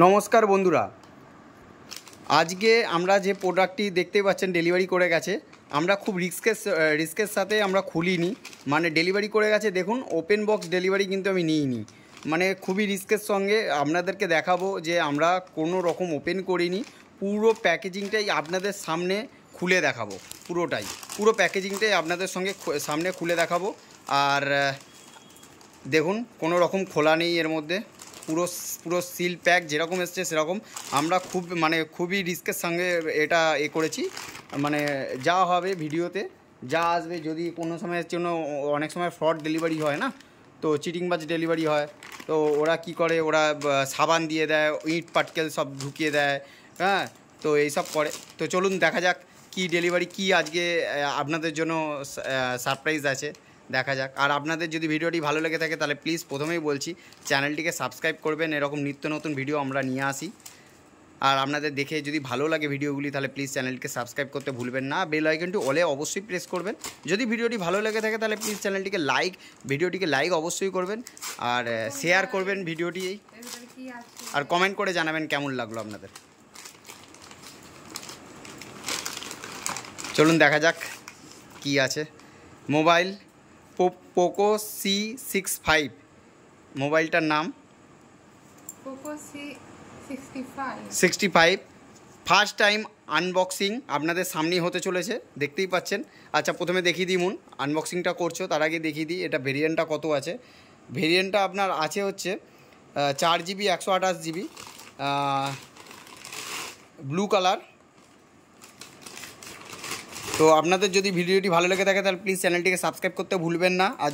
नमस्कार बंधुरा आज के আমরা যে প্রোডাক্টটি দেখতে পাচ্ছেন ডেলিভারি করে গেছে আমরা খুব রিস্কের সাথে আমরা খুলিনি মানে ডেলিভারি করে গেছে দেখুন ওপেন বক্স ডেলিভারি কিন্তু আমি নিইনি মানে খুবই রিস্কের সঙ্গে আপনাদেরকে দেখাবো যে আমরা কোনো রকম ওপেন করিনি পুরো প্যাকেজিংটাই আপনাদের সামনে খুলে দেখাবো পুরো প্যাকেজিংটাই আপনাদের সঙ্গে সামনে খুলে দেখাবো আর দেখুন কোনো রকম খোলা নেই এর মধ্যে পুরো সিল প্যাক যেরকম এসছে সেরকম আমরা খুবই রিস্কের সঙ্গে এটা করেছি মানে যা হবে ভিডিওতে যা আসবে যদি কোনো সময়ের জন্য অনেক সময় ফ্রড ডেলিভারি হয় না তো চিটিংবাজ ডেলিভারি হয় তো ওরা কি করে ওরা সাবান দিয়ে দেয় ইট পাটকেল সব ঢুকিয়ে দেয় হ্যাঁ তো এইসব করে তো চলুন দেখা যাক কি ডেলিভারি কি আজকে আপনাদের জন্য সারপ্রাইজ আছে দেখা যাক আর আপনাদের যদি ভিডিওটি ভালো লেগে থাকে তাহলে প্লিজ প্রথমেই বলছি চ্যানেলটিকে সাবস্ক্রাইব করবেন এরকম নিত্য নতুন ভিডিও আমরা নিয়ে আসি আর আপনাদের দেখে যদি ভালো লাগে ভিডিওগুলি তাহলে প্লিজ চ্যানেলকে সাবস্ক্রাইব করতে ভুলবেন না বেল আইকনটি অলে অবশ্যই প্রেস করবেন যদি ভিডিওটি ভালো লেগে থাকে তাহলে প্লিজ চ্যানেলটিকে ভিডিওটিকে লাইক অবশ্যই করবেন আর শেয়ার করবেন ভিডিওটি আর কমেন্ট করে জানাবেন কেমন লাগলো আপনাদের চলুন দেখা যাক কি আছে মোবাইল পোকো C65 মোবাইলটার নাম Poco C65 first time unboxing আপনাদের সামনেই হতে চলেছে দেখতেই পাচ্ছেন আচ্ছা প্রথমে দেখিয়ে দিই আনবক্সিংটা করছো তার আগে দেখিয়ে দিই এটা ভেরিয়েন্টটা কত আছে ভেরিয়েন্টটা আপনার আছে হচ্ছে 4GB 128GB ব্লু কালার তো আপনাদের যদি ভিডিওটি ভালো লেগে থাকে তাহলে প্লিজ চ্যানেলটিকে সাবস্ক্রাইব করতে ভুলবেন না আর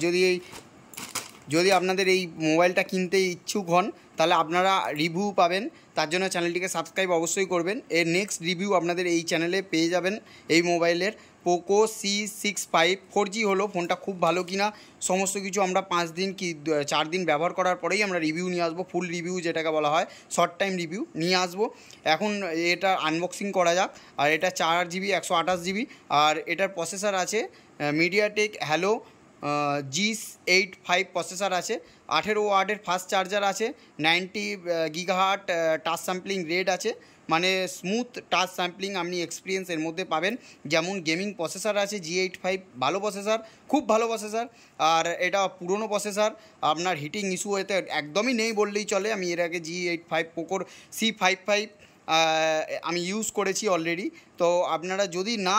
যদি আপনাদের এই মোবাইলটা কিনতে ইচ্ছুক হন তাহলে আপনারা রিভিউ পাবেন তার জন্য চ্যানেলটিকে সাবস্ক্রাইব অবশ্যই করবেন এর নেক্সট রিভিউ আপনাদের এই চ্যানেলে পেয়ে যাবেন এই মোবাইলের পোকো C65 4G হলো ফোনটা খুব ভালো কিনা সমস্ত কিছু আমরা 5 দিন কি 4 দিন ব্যবহার করার পরেই আমরা রিভিউ নিয়ে আসবো ফুল রিভিউ যেটাকে বলা হয় শর্ট টাইম রিভিউ নিয়ে আসবো এখন এটা আনবক্সিং করা যাক আর এটা 4GB 128GB আর এটার প্রসেসর আছে মিডিয়াটেক হ্যালো G85 প্রসেসর আছে 18 ওয়াটের ফাস্ট চার্জার আছে 90 গিগাহার্ট টাচ স্যাম্পলিং রেট আছে মানে স্মুথ টাচ স্যাম্পলিং আপনি এক্সপিরিয়েন্স এর মধ্যে পাবেন যেমন গেমিং প্রসেসর আছে G85 ভালো প্রসেসর খুব ভালো প্রসেসর আর এটা পুরনো প্রসেসর আপনার হিটিং ইস্যু এতে একদমই নেই বললেই চলে আমি এর আগে G85 পোকোর C55 আমি ইউজ করেছি অলরেডি তো আপনারা যদি না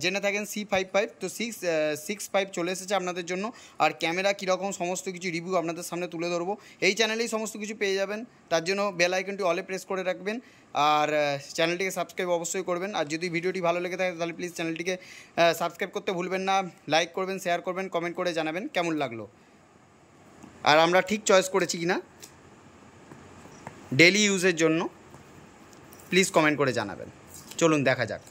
জেনে থাকেন C55 তো 665 চলে এসেছে আপনাদের জন্য আর ক্যামেরা কীরকম সমস্ত কিছু রিভিউ আপনাদের সামনে তুলে ধরবো এই চ্যানেলেই সমস্ত কিছু পেয়ে যাবেন তার জন্য বেল আইকনটি অলে প্রেস করে রাখবেন আর চ্যানেলটিকে সাবস্ক্রাইব অবশ্যই করবেন আর যদি ভিডিওটি ভালো লেগে থাকে তাহলে প্লিজ চ্যানেলটিকে সাবস্ক্রাইব করতে ভুলবেন না লাইক করবেন শেয়ার করবেন কমেন্ট করে জানাবেন কেমন লাগলো আর আমরা ঠিক চয়েস করেছি কিনা ডেইলি ইউজের জন্য প্লিজ কমেন্ট করে জানাবেন চলুন দেখা যাক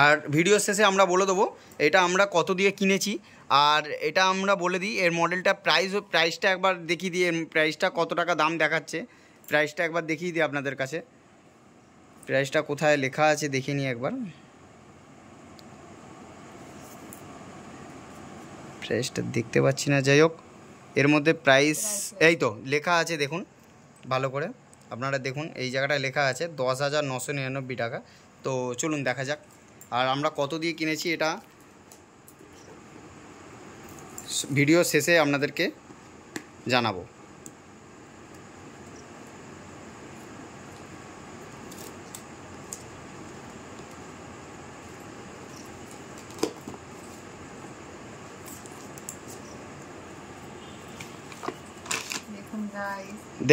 আর ভিডিও শেষে আমরা বলে দেবো এটা আমরা কত দিয়ে কিনেছি আর এটা আমরা বলে দিই এর মডেলটা প্রাইসটা একবার দেখিয়ে দিই এর প্রাইসটা কত টাকা দাম দেখাচ্ছে প্রাইসটা একবার দেখিয়ে দিই আপনাদের কাছে প্রাইসটা কোথায় লেখা আছে দেখে নিই একবার প্রাইসটা দেখতে পাচ্ছি না যাই হোক এর মধ্যে প্রাইস এই তো লেখা আছে দেখুন ভালো করে আপনারা দেখুন এই জায়গাটায় লেখা আছে 10,999 টাকা তো চলুন দেখা যাক আর আমরা কত দিয়ে কিনেছি এটা ভিডিও শেষে আপনাদেরকে জানাবো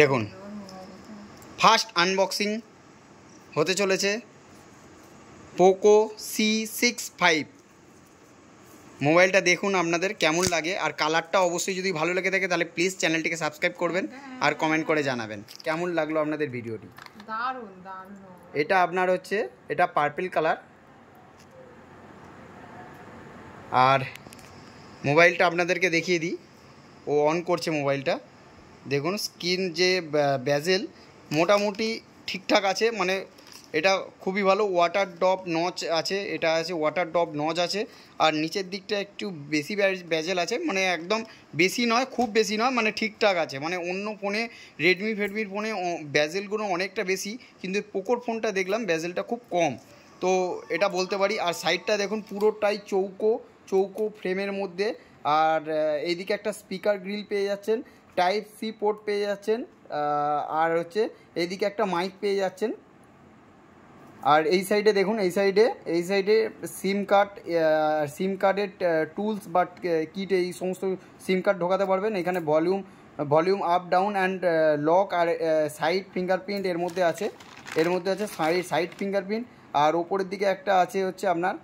দেখুন ফার্স্ট আনবক্সিং হতে চলেছে পোকো C65 মোবাইলটা দেখুন আপনাদের কেমন লাগে আর কালারটা অবশ্যই যদি ভালো লেগে থাকে তাহলে প্লিজ চ্যানেলটিকে সাবস্ক্রাইব করবেন আর কমেন্ট করে জানাবেন কেমন লাগলো আপনাদের ভিডিওটি এটা আপনার হচ্ছে এটা পার্পল কালার আর মোবাইলটা আপনাদেরকে দেখিয়ে দিই ও অন করছে মোবাইলটা দেখুন স্ক্রিন যে বেজেল মোটামুটি ঠিকঠাক আছে মানে এটা খুবই ভালো। ওয়াটার ড্রপ নচ আছে, এটা আছে ওয়াটার ড্রপ নচ আছে। আর নিচের দিকটা একটু বেশি ব্যাজেল আছে, মানে একদম বেশি নয়, খুব বেশি নয়, মানে ঠিকঠাক আছে। মানে অন্য ফোনে রেডমির ফোনে ব্যাজেলগুলো অনেকটা বেশি, কিন্তু পোকোর ফোনটা দেখলাম ব্যাজেলটা খুব কম, তো এটা বলতে পারি। আর সাইডটা দেখুন পুরোটাই চৌকো ফ্রেমের মধ্যে। আর এইদিকে একটা স্পিকার গ্রিল পেয়ে যাচ্ছেন, টাইপ সি পোর্ট পেয়ে যাচ্ছেন, আর হচ্ছে এইদিকে একটা মাইক পেয়ে যাচ্ছেন। আর এই সাইডে দেখুন, এই সাইডে সিম কার্ডের টুলস বা কিট, এই সমস্ত সিম কার্ড ঢোকাতে পারবেন। এখানে volume up down and lock, আর সাইড ফিঙ্গারপ্রিন্ট এর মধ্যে আছে সাইড ফিঙ্গারপ্রিন্ট। আর ওপরের দিকে একটা আছে হচ্ছে আপনার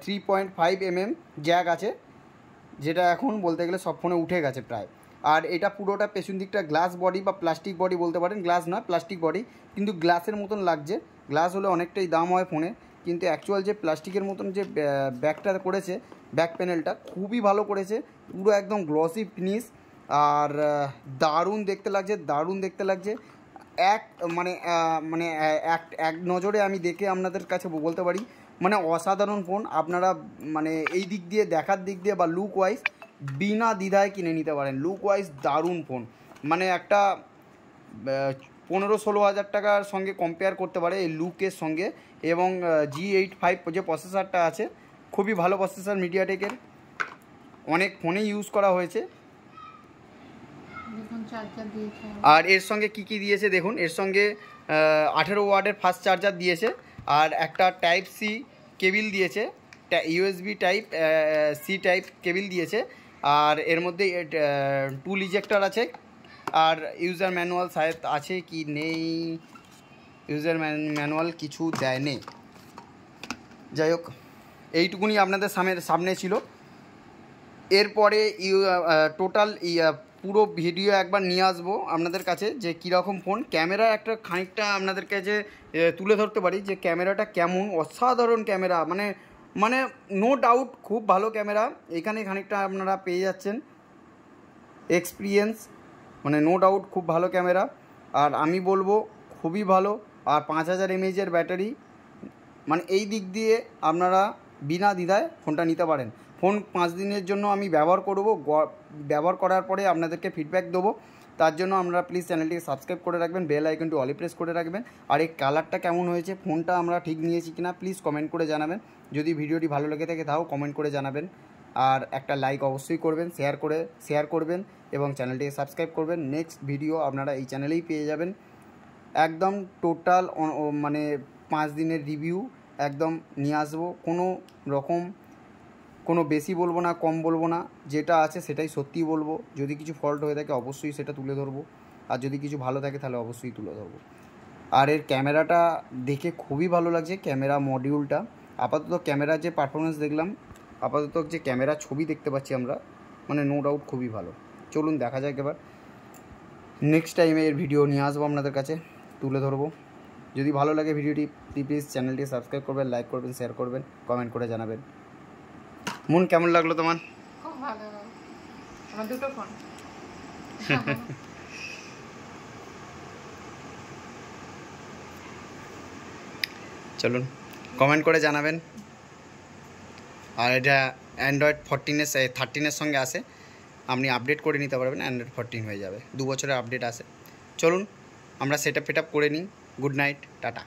3.5 mm জ্যাক আছে, যেটা এখন বলতে গেলে সব ফোনে উঠে গেছে প্রায়। আর এটা পুরোটা পেছন দিকটা গ্লাস বডি বা প্লাস্টিক বডি বলতে পারেন, গ্লাস নয় প্লাস্টিক বডি, কিন্তু গ্লাসের মতন লাগছে। গ্লাস হলে অনেকটাই দাম হয় ফোনে, কিন্তু অ্যাকচুয়াল যে প্লাস্টিকের মতন যে ব্যাকটা করেছে, ব্যাক প্যানেলটা খুবই ভালো করেছে, পুরো একদম গ্লসি ফিনিশ। আর দারুণ দেখতে লাগছে। এক নজরে আমি দেখে আপনাদের কাছে বলতে পারি, মানে অসাধারণ ফোন। আপনারা মানে এই দিক দিয়ে দেখার দিক দিয়ে বা লুক ওয়াইজ বিনা দ্বিধায় কিনে নিতে পারেন। লুক ওয়াইজ দারুণ ফোন, মানে একটা 15-16 হাজার টাকার সঙ্গে কম্পেয়ার করতে পারে এই লুকের সঙ্গে। এবং G85 যে প্রসেসরটা আছে, খুবই ভালো প্রসেসর মিডিয়াটেকের, অনেক ফোনে ইউজ করা হয়েছে। আর এর সঙ্গে কি দিয়েছে দেখুন, এর সঙ্গে 18 ওয়াটের ফাস্ট চার্জার দিয়েছে, আর একটা টাইপ সি কেবিল দিয়েছে, USB type C type cable দিয়েছে। আর এর মধ্যে টুল ইজেক্টর আছে। আর ইউজার ম্যানুয়াল শায়দ আছে কি নেই, ইউজার ম্যানুয়াল কিছু দেয়নি। যাই হোক, এইটুকুনি আপনাদের সামনে ছিল। এরপরে টোটাল পুরো ভিডিও একবার নিয়ে আসবো আপনাদের কাছে, যে কীরকম ফোন। ক্যামেরা একটা খানিকটা আপনাদের কাছে তুলে ধরতে পারি, যে ক্যামেরাটা কেমন, অসাধারণ ক্যামেরা, মানে নো ডাউট খুব ভালো ক্যামেরা। এখানে খানিকটা আপনারা পেয়ে যাচ্ছেন এক্সপিরিয়েন্স, মানে নো ডাউট খুব ভালো ক্যামেরা। আর আমি বলবো খুবই ভালো। আর 5000 mAh ব্যাটারি, মানে এই দিক দিয়ে আপনারা বিনা দ্বিধায় ফোনটা নিতে পারেন। ফোন 5 দিনের জন্য আমি ব্যবহার করার পরে আপনাদেরকে ফিডব্যাক দেবো। তার জন্য আপনারা প্লিজ চ্যানেলটিকে সাবস্ক্রাইব করে রাখবেন, বেল আইকনটি অলি প্রেস করে রাখবেন। আর এই কালারটা কেমন হয়েছে, ফোনটা আমরা ঠিক নিয়েছি কিনা প্লিজ কমেন্ট করে জানাবেন। যদি ভিডিওটি ভালো লেগে থাকে তাও কমেন্ট করে জানাবেন। আর একটা লাইক অবশ্যই করবেন, শেয়ার করবেন এবং চ্যানেলটিকে সাবস্ক্রাইব করবেন। নেক্সট ভিডিও আপনারা এই চ্যানেলেই পেয়ে যাবেন, একদম টোটাল মানে 5 দিনের রিভিউ একদম নিয়ে আসবো। কোনো বেশি বলবো না, কম বলবো না, যেটা আছে সেটাই সত্যিই বলবো। যদি কিছু ফল্ট হয়ে থাকে অবশ্যই সেটা তুলে ধরবো, আর যদি কিছু ভালো থাকে তাহলে অবশ্যই তুলে ধরবো। আর এর ক্যামেরাটা দেখে খুবই ভালো লাগছে, ক্যামেরা মডিউলটা। আপাতত ক্যামেরার যে পারফরমেন্স দেখলাম, আপাতত যে ক্যামেরা ছবি দেখতে পাচ্ছি আমরা, মানে নো ডাউট খুবই ভালো। চলুন দেখা যাক এবার নেক্সট টাইমে এর ভিডিও নিয়ে আসবো আপনাদের কাছে, তুলে ধরবো। যদি ভালো লাগে ভিডিওটি প্লিজ চ্যানেলটি সাবস্ক্রাইব করবেন, লাইক করবেন, শেয়ার করবেন, কমেন্ট করে জানাবেন। মন কেমন লাগলো তোমার? খুব ভালো, আমার দুটো ফোন। চলুন কমেন্ট করে জানাবেন। আর এটা অ্যান্ড্রয়েড 13-এর সঙ্গে আসে, আপনি আপডেট করে নিতে পারবেন, অ্যান্ড্রয়েড 14 হয়ে যাবে, 2 বছরের আপডেট আসে। চলুন আমরা সেট আপ করে নিই। Good night, tata.